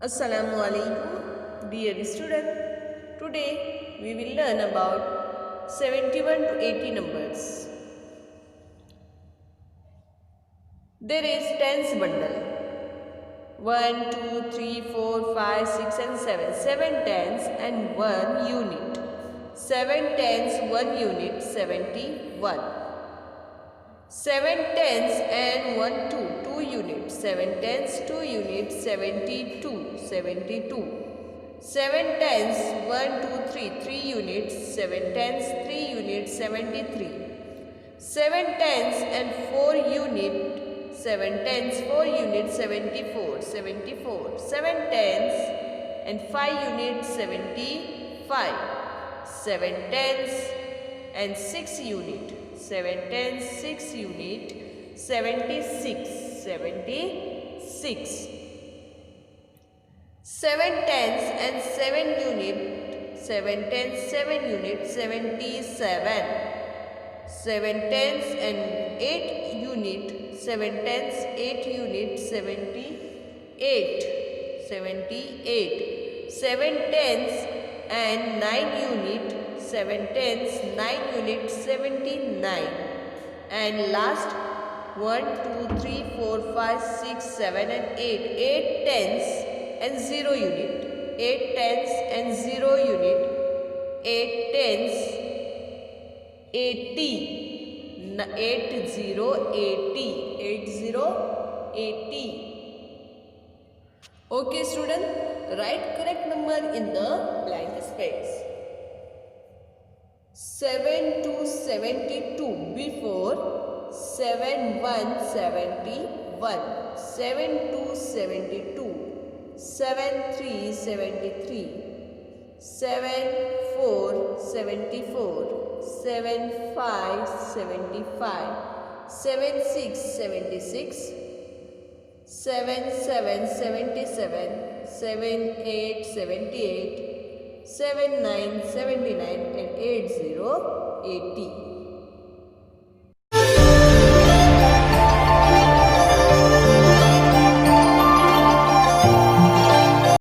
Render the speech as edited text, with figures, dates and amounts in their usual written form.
Assalamu alaikum, dear student. Today we will learn about 71 to 80 numbers. There is tens bundle. 1, 2, 3, 4, 5, 6 and 7. 7 tens and 1 unit. 7 tens, 1 unit, 71. 7 tens and 1 2, 2 units. 7 tens, 2 units, 72, 72. 7 tens, 1 2 3, 3 units. 7 tens, 3 units, 73. 7 tens and 4 unit. 7 tens, 4 units, 74, 74. 7 tens and 5 units, 75. 7 tens and 6 unit. 7 tens, 6 unit, 76, 76. 7 tens and 7 unit. 7 tens, 7 unit, 77. 7 tens and 8 unit. 7 tens, 8 unit, 78, 78. 7 tens and 9 unit. 7 tens, 9 unit, 79. And last 1, 2, 3, 4, 5, 6, 7 and 8. 8 tens and 0 unit. 8 tens and 0 unit. 8 tens, 80. 80, 80. 80, 80. Okay student, write correct number in the blank space. 7 to 72 before 7 1 71. 7 to 72. 7 3 73. 7 4 74. 7 5 75. 7 6 76. 7 7 77. 7 8 78. 7 9 79 and 80 80.